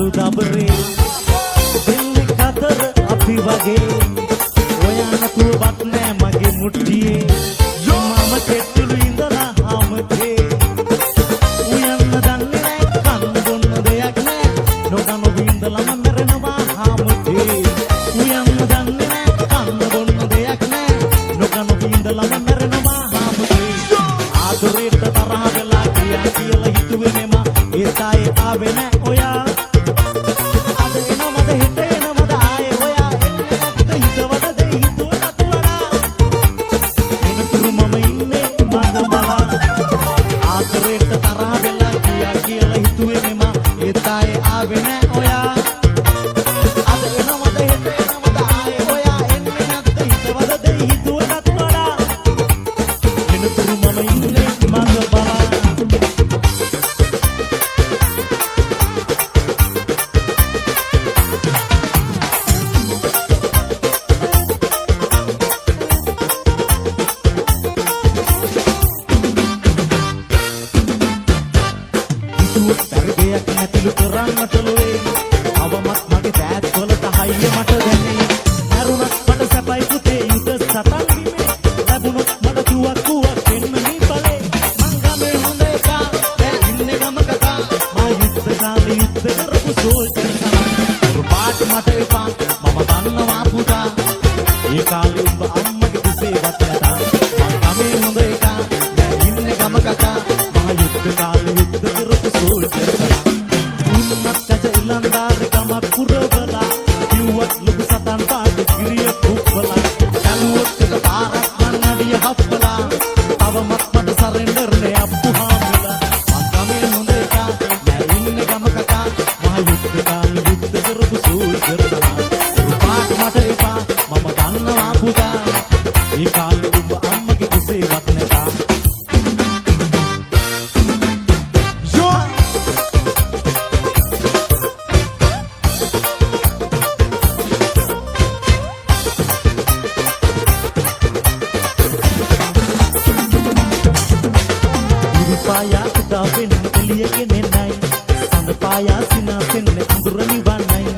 කළු දබරේ දෙන්නේ කතර අපි වගේ ඔයා නැතුවත් නෑ මගේ මුට්ටියේ මම කෙට්ටුළු ඉඳලා ආමතේ උයන්න දන්නේ නෑ කන්න බොන්න දෙයක් නෑ නොකන විඳලම මැරෙනවා ආමතේ උයන්න දන්නේ නෑ කන්න බොන්න දෙයක් නෑ නොකන විඳලම මැරෙනවා ආමතේ ආදරේට තරහ වෙලා කියලා හිතුවේ නෙම ඒ තායේ ආවේ නෑ ඔයා අද එනවද හෙට එනවද ආයේ ඔයා එන්නේ නැත්නම් හිතවද දෙයි හිතුවට තුවලා එනතුරු මම ඉන්නේ මඟ බලා ආදරේට තරහ වෙලා කියලා හිතුවේ නෙම ඒ තායේ ආවේ නෑ ඔයා අද එනවද හෙට එනවද ආයේ ඔයා එන්නේ නැත්නම් හිතවද දෙයි හිතුවට තුවලා එනතුරු මම ඉන්නේ මඟ බලා තරගයක් නැතිලු කරන්නට ලොවේ අවමත් මගේ දෑත් වලට හයිය මට දැනේ නරුණත් මට සැපයි පුතේ යුද සතන් බිමේ ලැබුණොත් මට තුවක්කුවක් දෙන්න මේ බලේ මං ගමේ හොඳ එකා දැන් ඉන්නේ ගමක කා මා යුද්ධ කාලේ යුද්ධ කරපු සෝල්ජර් තමයි පාට මට එපා මම දන්නවා පුතා ඒ කාලේ උඹ අම්මගේ කුසේවත් නැතා මං ගමේ හොඳ එකා දැන් ඉන්නේ ගමක කා මා යුද්ධ කාලේ යුද්ධ කරපු සෝල්ජර් මක්කජ ඉලන්දාරි ගමක් පුරවලා කිව්වත් ලොකු සතන් පාට ගිරිය කුප්පලා කලුවත් එක පාරක් මන්නඩිය හප්පලා තවමත් මට සරෙන්ඩර් නේ අප්පු හාමුලා මං ගමේ හොඳ එකා දැන් ඉන්නේ ගමක කා මා යුද්ධ කාලේ යුද්ධ කරපු සෝල්ජර් තමයි පාට මට එපා මම දන්නවා පුතා ඒ කාලේ උඹ අම්මගේ කුසේවත් නැතා පායා උදා වෙන්න එළියගෙන නයි සඳ පායා සිනාසෙන්න අඳුර නිවන්නයි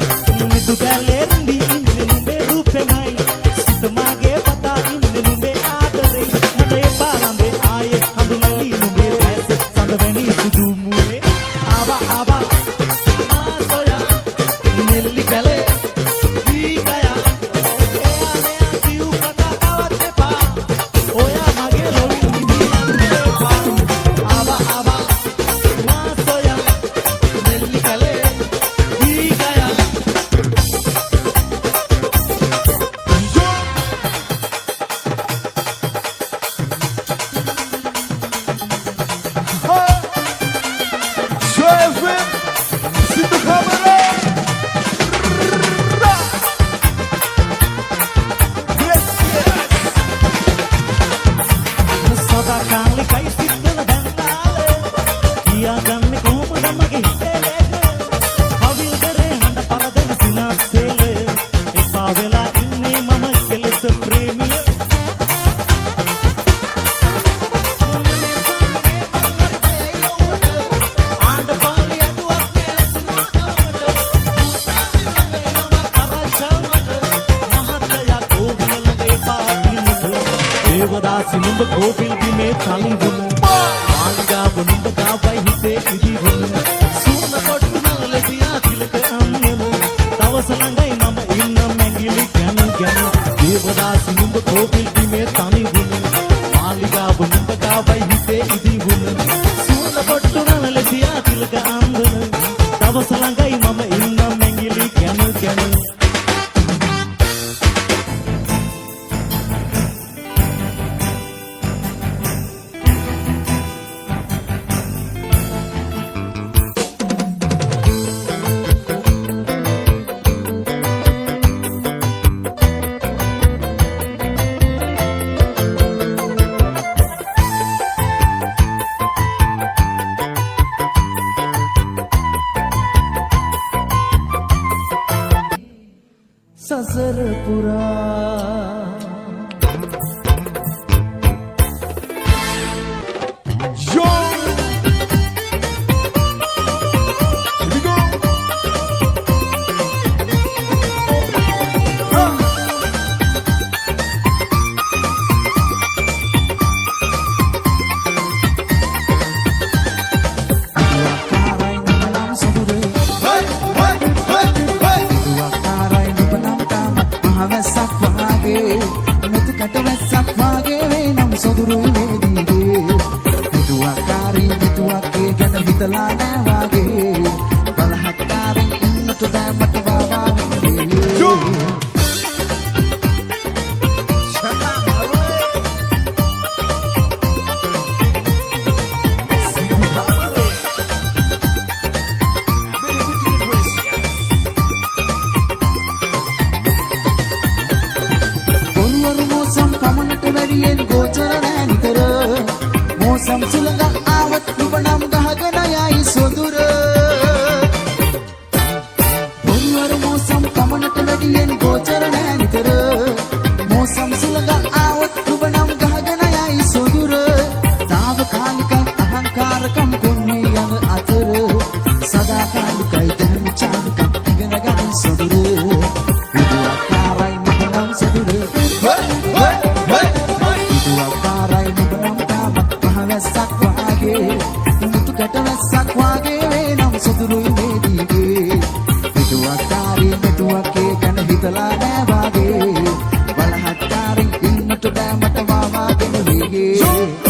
නිදු ගැලේ රඳි ඉන්නේ නුඹේ රූපෙමයි සිත මාගේ පතා ඉන්නේ නුඹේ ආදරේ මට එපා ළඹේ ආයේ හඳුනලි නුඹේ ඇස සඳ වෙනි සුදු මුවේ ආවා ආවා ආසොයා නෙල්ලි කලේ දීකයා එයා මෙයා කිව් කතා කවත් එපා ඔයා මගේ ලොවින් නිදියන්න එපා ආවා ආවා ආසොයා නෙල්ලි කලේ දීකයා සදා කාලේ කයි සිත්වල දැන්නාලේ කියා ගන්නේ කොහොමද මගේ හිතේ හවිල් කරේ හඬ පරදෙන සිනාසෙලේ එපා වෙලා ඉන්නේ මම කෙලෙස ප්‍රේමිය ආණ්ඩ පාලි අඩුවක් දේවදාසි නුඹ කෝපිල් බිමේ තලිඳුන මාලිගාව නුඹ ගාවයි හිතේ ඉදිවුන සූන කොට්ටු නලලසියා තිලක අම්නෙම දවස ළඟයි මම ඉන්න මැඟිලි ගැන ගැන දේවදාසි නුඹ කෝපිල් බිමේ තලිඳුන මාලිගාව නුඹ ගාවයි හිතේ ඉදිවුන සූන කොට්ටු නලලසියා තිලක අම්නෙම දවස ළඟයි මම ඉන්න මැඟිලි ගැන ගැන සසර පුරා හිතලා නෑ වාගේ බලහත්කාරෙන් ඉන්නට බෑ මට වාවා Samsulang awat lubanam gahagana yai sodura Bonwar mosam kamanata ladiyen gocarana nitara Mosam sulaga awat lubanam gahagana yai sodura Tava kalikai ahankarakam kunni yang atara Sada kalikai dan cangkam iganagan sodura Itu akarai lubanam sodura Itu akarai lubanam kamat වැස්සක් වාගේ මුතු ගැට වැස්සක් වාගේ වෙනම් සුදුරුයි මේ දීගේ පිටුවක්කාරී මෙතුවක්ේ ගැන හිතලා නෑ වාගේ බලහත්කාරින් ඉන්නට බෑ මට වාවාගෙන වේගේ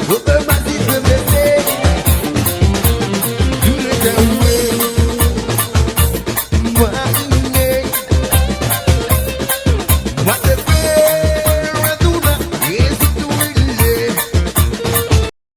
Put them